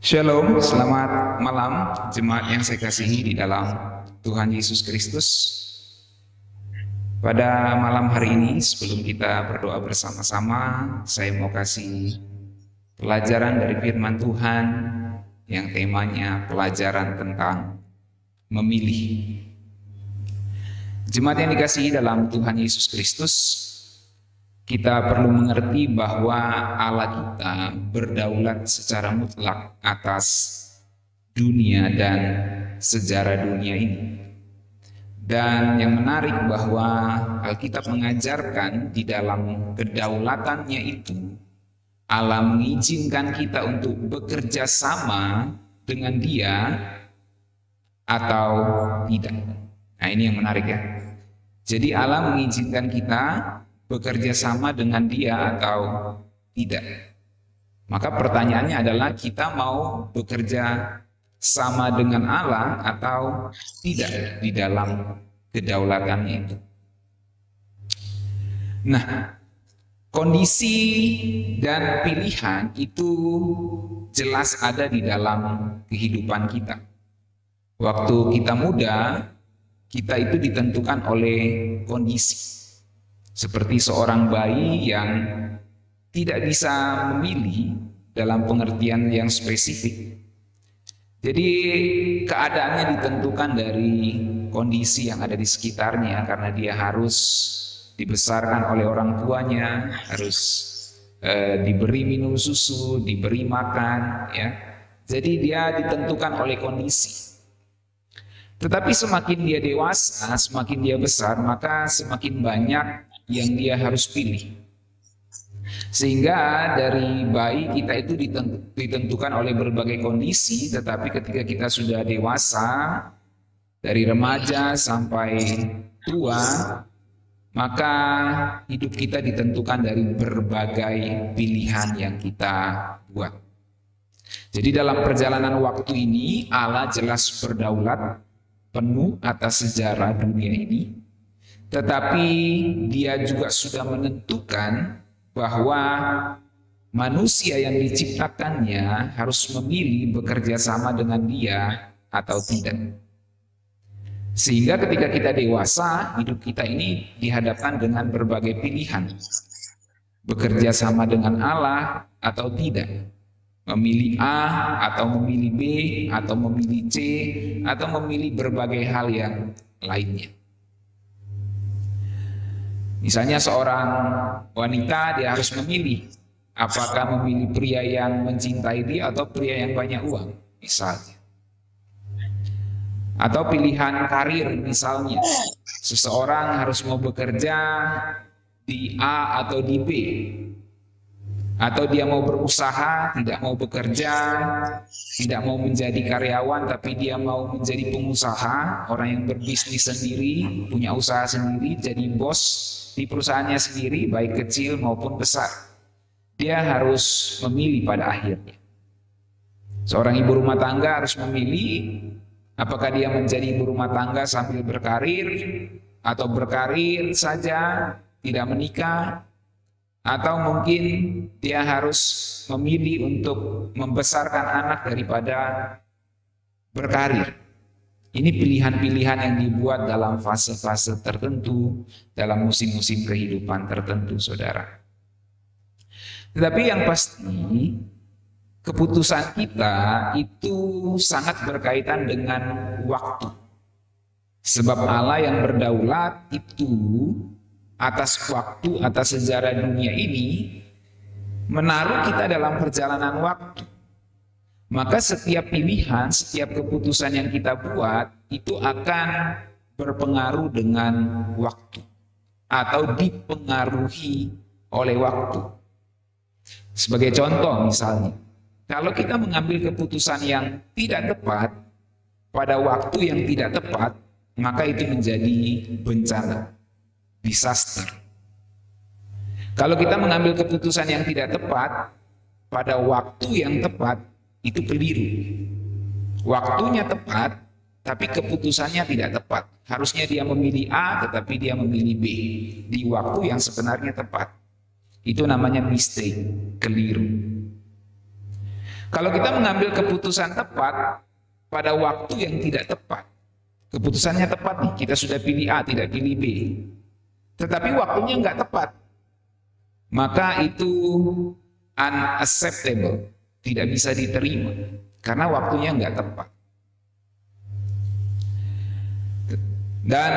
Shalom, selamat malam jemaat yang saya kasihi di dalam Tuhan Yesus Kristus. Pada malam hari ini sebelum kita berdoa bersama-sama, saya mau kasih pelajaran dari firman Tuhan yang temanya pelajaran tentang memilih. Jemaat yang dikasihi dalam Tuhan Yesus Kristus, kita perlu mengerti bahwa Allah kita berdaulat secara mutlak atas dunia dan sejarah dunia ini. Dan yang menarik bahwa Alkitab mengajarkan di dalam kedaulatannya itu, Allah mengizinkan kita untuk bekerja sama dengan Dia atau tidak. Nah, ini yang menarik ya. Jadi Allah mengizinkan kita bekerja sama dengan Dia atau tidak. Maka pertanyaannya adalah kita mau bekerja sama dengan Allah atau tidak di dalam kedaulatannya itu. Nah, kondisi dan pilihan itu jelas ada di dalam kehidupan kita. Waktu kita muda, kita itu ditentukan oleh kondisi. Seperti seorang bayi yang tidak bisa memilih dalam pengertian yang spesifik. Jadi keadaannya ditentukan dari kondisi yang ada di sekitarnya, karena dia harus dibesarkan oleh orang tuanya, harus diberi minum susu, diberi makan, ya. Jadi dia ditentukan oleh kondisi. Tetapi semakin dia dewasa, semakin dia besar, maka semakin banyak yang dia harus pilih. Sehingga dari bayi kita itu ditentukan oleh berbagai kondisi, tetapi ketika kita sudah dewasa, dari remaja sampai tua, maka hidup kita ditentukan dari berbagai pilihan yang kita buat. Jadi dalam perjalanan waktu ini, Allah jelas berdaulat penuh atas sejarah dunia ini. Tetapi Dia juga sudah menentukan bahwa manusia yang diciptakannya harus memilih bekerja sama dengan Dia atau tidak. Sehingga ketika kita dewasa, hidup kita ini dihadapkan dengan berbagai pilihan. Bekerja sama dengan Allah atau tidak. Memilih A atau memilih B atau memilih C atau memilih berbagai hal yang lainnya. Misalnya seorang wanita, dia harus memilih apakah memilih pria yang mencintai dia atau pria yang banyak uang, misalnya. Atau pilihan karir, misalnya. Seseorang harus mau bekerja di A atau di B. Atau dia mau berusaha, tidak mau bekerja, tidak mau menjadi karyawan, tapi dia mau menjadi pengusaha, orang yang berbisnis sendiri, punya usaha sendiri, jadi bos di perusahaannya sendiri, baik kecil maupun besar. Dia harus memilih pada akhirnya. Seorang ibu rumah tangga harus memilih apakah dia menjadi ibu rumah tangga sambil berkarir, atau berkarir saja, tidak menikah, atau mungkin dia harus memilih untuk membesarkan anak daripada berkarir. Ini pilihan-pilihan yang dibuat dalam fase-fase tertentu, dalam musim-musim kehidupan tertentu, saudara. Tetapi yang pasti, keputusan kita itu sangat berkaitan dengan waktu. Sebab Allah yang berdaulat itu atas waktu, atas sejarah dunia ini, menaruh kita dalam perjalanan waktu. Maka setiap pilihan, setiap keputusan yang kita buat itu akan berpengaruh dengan waktu atau dipengaruhi oleh waktu. Sebagai contoh misalnya, kalau kita mengambil keputusan yang tidak tepat pada waktu yang tidak tepat, maka itu menjadi bencana, disaster. Kalau kita mengambil keputusan yang tidak tepat pada waktu yang tepat, itu keliru. Waktunya tepat, tapi keputusannya tidak tepat. Harusnya dia memilih A, tetapi dia memilih B di waktu yang sebenarnya tepat. Itu namanya mistake, keliru. Kalau kita mengambil keputusan tepat pada waktu yang tidak tepat, keputusannya tepat nih, kita sudah pilih A, tidak pilih B, tetapi waktunya nggak tepat, maka itu unacceptable, tidak bisa diterima, karena waktunya nggak tepat. Dan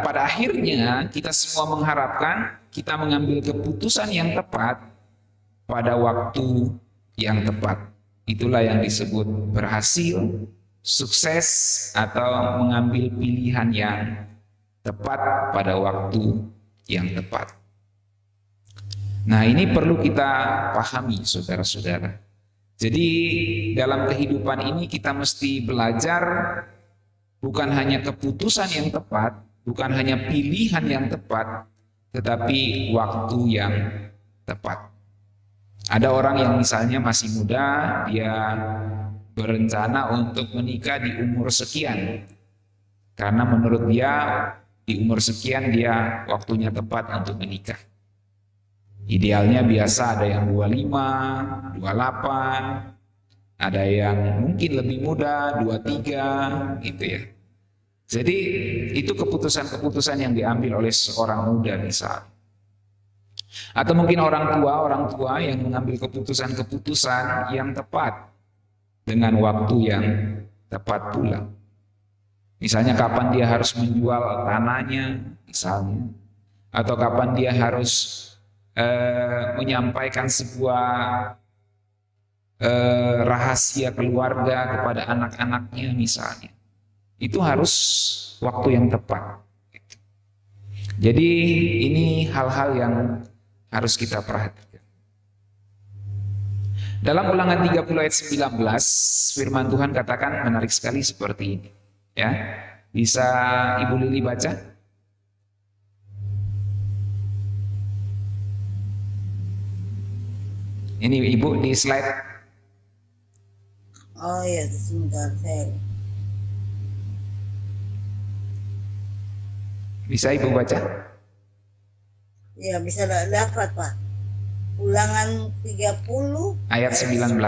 pada akhirnya kita semua mengharapkan kita mengambil keputusan yang tepat pada waktu yang tepat. Itulah yang disebut berhasil, sukses, atau mengambil pilihan yang tepat pada waktu yang tepat. Nah, ini perlu kita pahami, saudara-saudara. Jadi dalam kehidupan ini kita mesti belajar bukan hanya keputusan yang tepat, bukan hanya pilihan yang tepat, tetapi waktu yang tepat. Ada orang yang misalnya masih muda, dia berencana untuk menikah di umur sekian. Karena menurut dia di umur sekian dia waktunya tepat untuk menikah. Idealnya biasa ada yang 25, 28, ada yang mungkin lebih muda, 23, gitu ya. Jadi itu keputusan-keputusan yang diambil oleh seorang muda misalnya. Atau mungkin orang tua yang mengambil keputusan-keputusan yang tepat dengan waktu yang tepat pula. Misalnya kapan dia harus menjual tanahnya misalnya, atau kapan dia harus menyampaikan sebuah rahasia keluarga kepada anak-anaknya misalnya. Itu harus waktu yang tepat. Jadi ini hal-hal yang harus kita perhatikan. Dalam Ulangan 30 ayat 19, firman Tuhan katakan menarik sekali seperti ini. Ya, bisa Ibu Lili baca? Ini Ibu di slide. Oh ya, sebentar saya. Bisa Ibu baca? Ya, bisa dapat, Pak. Ulangan 30 ayat 19.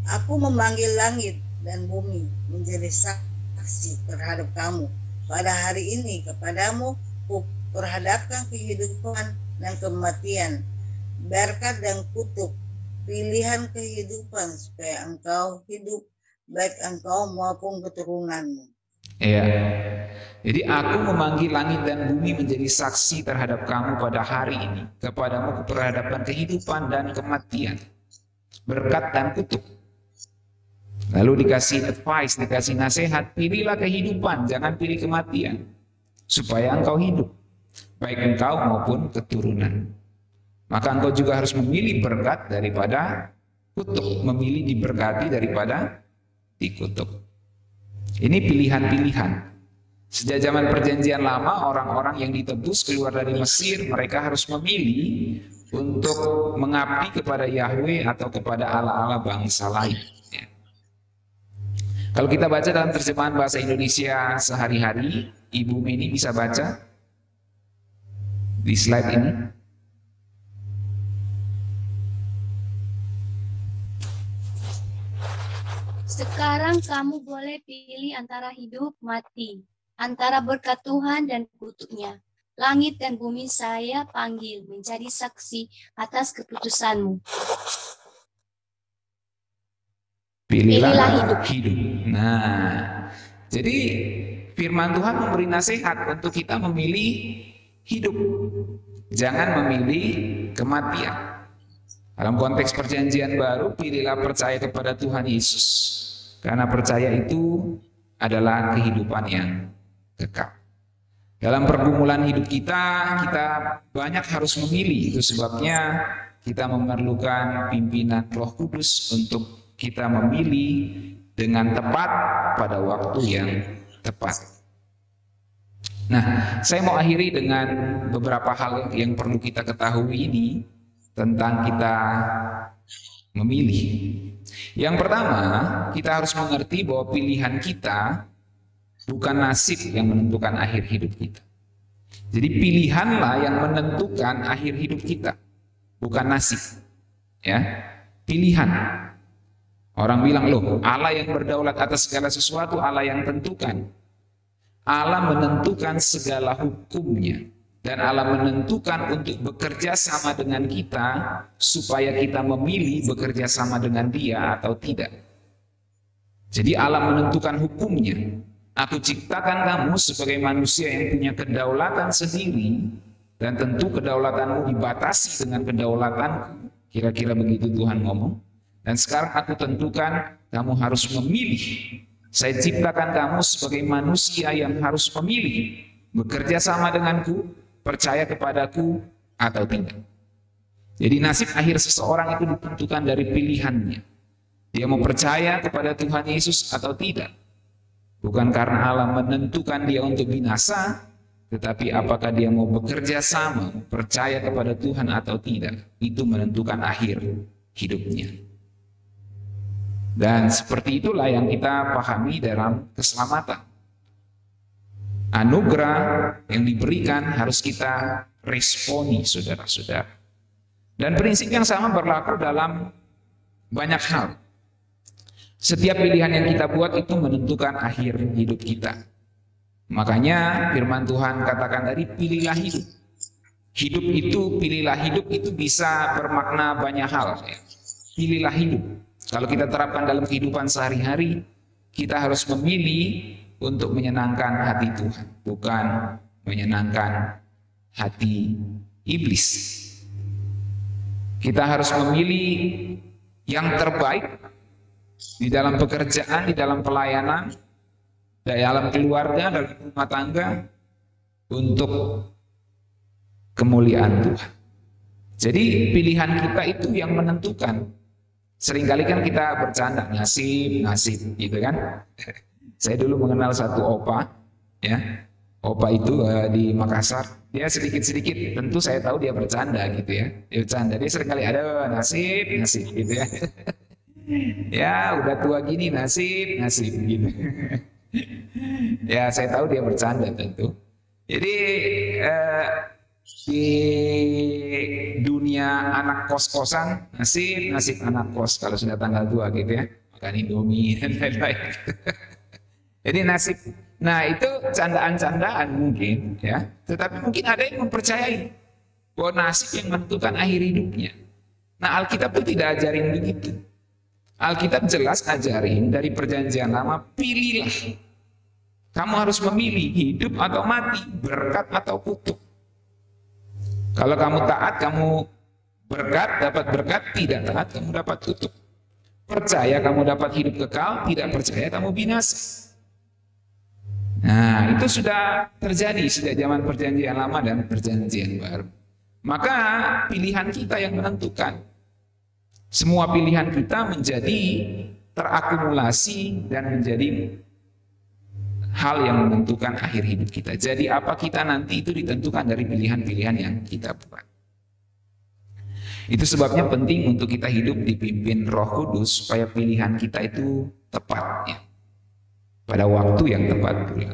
Aku memanggil langit dan bumi menjadi saksi terhadap kamu. Pada hari ini kepadamu ku perhadapkan kehidupan dan kematian, berkat dan kutuk, pilihan kehidupan supaya engkau hidup, baik engkau maupun keturunanmu. Iya. Jadi aku memanggil langit dan bumi menjadi saksi terhadap kamu pada hari ini. Kepadamu kuperhadapkan kehidupan dan kematian, berkat dan kutuk. Lalu dikasih advice, dikasih nasihat, pilihlah kehidupan, jangan pilih kematian, supaya engkau hidup, baik engkau maupun keturunan. Maka engkau juga harus memilih berkat daripada kutuk, memilih diberkati daripada dikutuk. Ini pilihan-pilihan. Sejak zaman perjanjian lama, orang-orang yang ditebus keluar dari Mesir, mereka harus memilih untuk mengabdi kepada Yahweh atau kepada Allah-Allah bangsa lain. Ya. Kalau kita baca dalam terjemahan bahasa Indonesia sehari-hari, Ibu Meni bisa baca di slide ini. Sekarang kamu boleh pilih antara hidup mati, antara berkat Tuhan dan kutuknya. Langit dan bumi saya panggil menjadi saksi atas keputusanmu. Pilihlah hidup. Nah, jadi firman Tuhan memberi nasihat untuk kita memilih hidup. Jangan memilih kematian. Dalam konteks perjanjian baru, pilihlah percaya kepada Tuhan Yesus. Karena percaya itu adalah kehidupan yang kekal. Dalam pergumulan hidup kita banyak harus memilih. Itu sebabnya kita memerlukan pimpinan Roh Kudus untuk kita memilih dengan tepat pada waktu yang tepat. Nah, saya mau akhiri dengan beberapa hal yang perlu kita ketahui ini tentang kita memilih. Yang pertama, kita harus mengerti bahwa pilihan kita bukan nasib yang menentukan akhir hidup kita. Jadi pilihanlah yang menentukan akhir hidup kita, bukan nasib. Ya, pilihan. Orang bilang, loh, Allah yang berdaulat atas segala sesuatu, Allah yang tentukan. Allah menentukan segala hukumnya. Dan Allah menentukan untuk bekerja sama dengan kita, supaya kita memilih bekerja sama dengan Dia atau tidak. Jadi Allah menentukan hukumnya. Aku ciptakan kamu sebagai manusia yang punya kedaulatan sendiri, dan tentu kedaulatanmu dibatasi dengan kedaulatanku. Kira-kira begitu Tuhan ngomong. Dan sekarang aku tentukan kamu harus memilih. Saya ciptakan kamu sebagai manusia yang harus memilih. Bekerja sama denganku, percaya kepadaku, atau tidak. Jadi nasib akhir seseorang itu ditentukan dari pilihannya. Dia mau percaya kepada Tuhan Yesus atau tidak. Bukan karena Allah menentukan dia untuk binasa, tetapi apakah dia mau bekerja sama, percaya kepada Tuhan atau tidak. Itu menentukan akhir hidupnya. Dan seperti itulah yang kita pahami dalam keselamatan. Anugerah yang diberikan harus kita responi, saudara-saudara. Dan prinsip yang sama berlaku dalam banyak hal. Setiap pilihan yang kita buat itu menentukan akhir hidup kita. Makanya firman Tuhan katakan tadi, pilihlah hidup. Pilihlah hidup itu bisa bermakna banyak hal. Ya. Pilihlah hidup. Kalau kita terapkan dalam kehidupan sehari-hari, kita harus memilih untuk menyenangkan hati Tuhan, bukan menyenangkan hati iblis. Kita harus memilih yang terbaik di dalam pekerjaan, di dalam pelayanan, di dalam keluarga, dalam rumah tangga, untuk kemuliaan Tuhan. Jadi pilihan kita itu yang menentukan. Seringkali kan kita bercanda, nasib gitu kan. Saya dulu mengenal satu opa, ya. Opa itu di Makassar. Dia sedikit-sedikit, tentu saya tahu dia bercanda gitu ya. Dia bercanda, dia seringkali ada nasib gitu ya. Ya udah tua gini nasib gitu. Ya saya tahu dia bercanda tentu. Jadi di dunia anak kos-kosan, nasib anak kos kalau sudah tanggal 2 gitu ya, makan Indomie dan lain-lain. Jadi nasib, nah itu candaan-candaan mungkin ya, tetapi mungkin ada yang mempercayai bahwa nasib yang menentukan akhir hidupnya. Nah Alkitab itu tidak ajarin begitu. Alkitab jelas ajarin dari perjanjian lama, pilihlah. Kamu harus memilih hidup atau mati, berkat atau kutuk. Kalau kamu taat, kamu berkat, dapat berkat. Tidak taat, kamu dapat kutuk. Percaya, kamu dapat hidup kekal. Tidak percaya, kamu binasa. Nah, itu sudah terjadi sejak zaman perjanjian lama dan perjanjian baru. Maka pilihan kita yang menentukan. Semua pilihan kita menjadi terakumulasi dan menjadi hal yang menentukan akhir hidup kita. Jadi apa kita nanti itu ditentukan dari pilihan-pilihan yang kita buat. Itu sebabnya penting untuk kita hidup dipimpin Roh Kudus supaya pilihan kita itu tepat ya. Pada waktu yang tepat pula.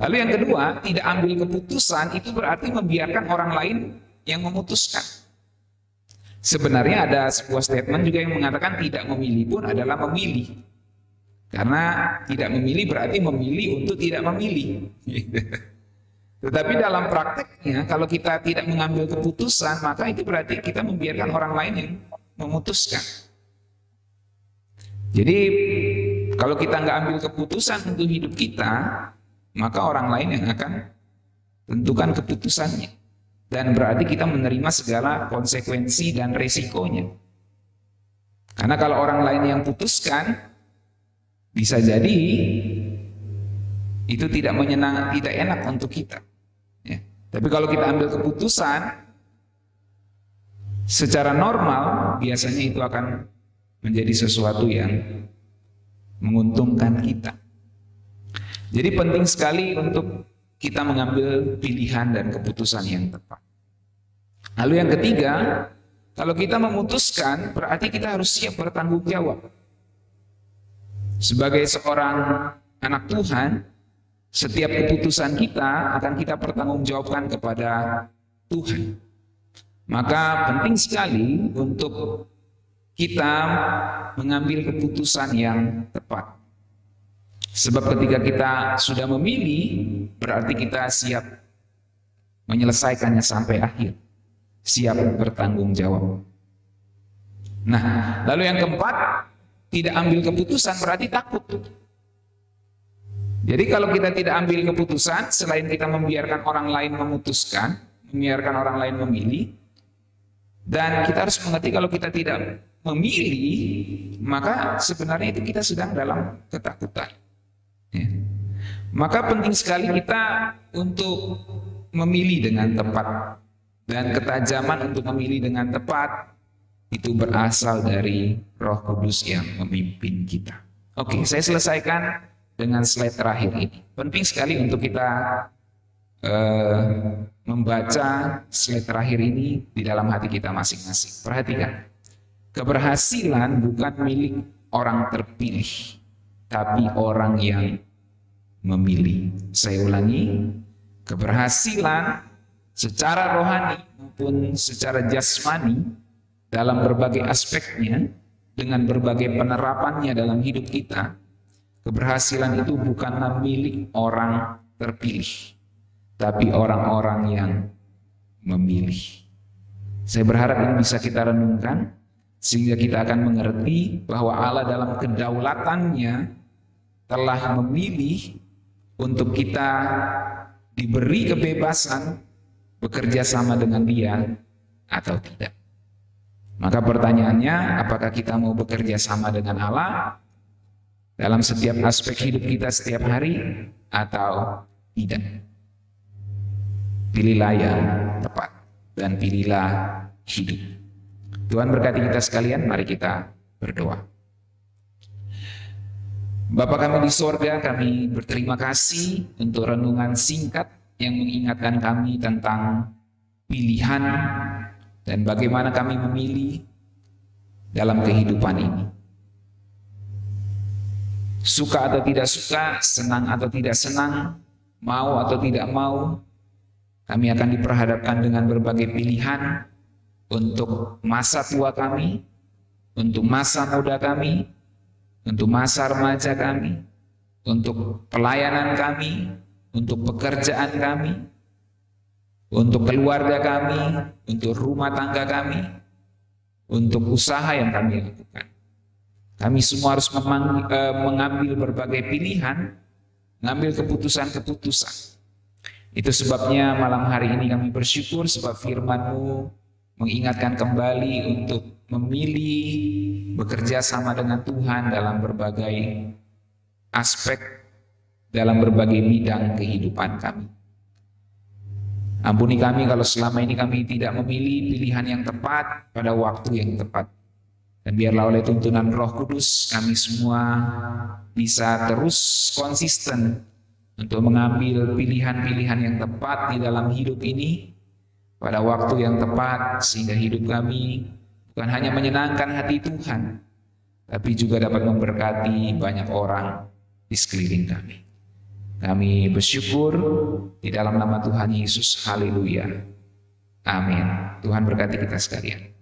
Lalu yang kedua, tidak ambil keputusan itu berarti membiarkan orang lain yang memutuskan. Sebenarnya ada sebuah statement juga yang mengatakan tidak memilih pun adalah memilih. Karena tidak memilih berarti memilih untuk tidak memilih. Tetapi dalam prakteknya, kalau kita tidak mengambil keputusan, maka itu berarti kita membiarkan orang lain yang memutuskan. Jadi, kalau kita nggak ambil keputusan untuk hidup kita, maka orang lain yang akan tentukan keputusannya. Dan berarti kita menerima segala konsekuensi dan resikonya. Karena kalau orang lain yang putuskan, bisa jadi itu tidak enak untuk kita. Ya. Tapi kalau kita ambil keputusan secara normal, biasanya itu akan menjadi sesuatu yang menguntungkan kita. Jadi penting sekali untuk kita mengambil pilihan dan keputusan yang tepat. Lalu yang ketiga, kalau kita memutuskan, berarti kita harus siap bertanggung jawab. Sebagai seorang anak Tuhan, setiap keputusan kita akan kita pertanggungjawabkan kepada Tuhan. Maka penting sekali untuk kita mengambil keputusan yang tepat. Sebab ketika kita sudah memilih, berarti kita siap menyelesaikannya sampai akhir, siap bertanggung jawab. Nah, lalu yang keempat, tidak ambil keputusan berarti takut. Jadi kalau kita tidak ambil keputusan, selain kita membiarkan orang lain memutuskan, membiarkan orang lain memilih, dan kita harus mengerti kalau kita tidak memilih, maka sebenarnya itu kita sedang dalam ketakutan. Ya. Maka penting sekali kita untuk memilih dengan tepat, dan ketajaman untuk memilih dengan tepat itu berasal dari Roh Kudus yang memimpin kita. Oke, saya selesaikan dengan slide terakhir ini. Penting sekali untuk kita membaca slide terakhir ini di dalam hati kita masing-masing. Perhatikan, keberhasilan bukan milik orang terpilih, tapi orang yang memilih. Saya ulangi, keberhasilan secara rohani maupun secara jasmani dalam berbagai aspeknya, dengan berbagai penerapannya dalam hidup kita, keberhasilan itu bukanlah milik orang terpilih, tapi orang-orang yang memilih. Saya berharap ini bisa kita renungkan, sehingga kita akan mengerti bahwa Allah dalam kedaulatannya telah memilih untuk kita diberi kebebasan bekerja sama dengan Dia atau tidak. Maka pertanyaannya, apakah kita mau bekerja sama dengan Allah dalam setiap aspek hidup kita setiap hari atau tidak? Pilihlah yang tepat dan pilihlah hidup. Tuhan berkati kita sekalian, mari kita berdoa. Bapa kami di sorga, kami berterima kasih untuk renungan singkat yang mengingatkan kami tentang pilihan dan bagaimana kami memilih dalam kehidupan ini. Suka atau tidak suka, senang atau tidak senang, mau atau tidak mau, kami akan diperhadapkan dengan berbagai pilihan untuk masa tua kami, untuk masa muda kami, untuk masa remaja kami, untuk pelayanan kami, untuk pekerjaan kami, untuk keluarga kami, untuk rumah tangga kami, untuk usaha yang kami lakukan. Kami semua harus mengambil berbagai pilihan, mengambil keputusan-keputusan. Itu sebabnya malam hari ini kami bersyukur sebab firman-Mu mengingatkan kembali untuk memilih bekerja sama dengan Tuhan dalam berbagai aspek, dalam berbagai bidang kehidupan kami. Ampuni kami kalau selama ini kami tidak memilih pilihan yang tepat pada waktu yang tepat. Dan biarlah oleh tuntunan Roh Kudus kami semua bisa terus konsisten untuk mengambil pilihan-pilihan yang tepat di dalam hidup ini pada waktu yang tepat, sehingga hidup kami bukan hanya menyenangkan hati Tuhan, tapi juga dapat memberkati banyak orang di sekeliling kami. Kami bersyukur di dalam nama Tuhan Yesus. Haleluya. Amin. Tuhan berkati kita sekalian.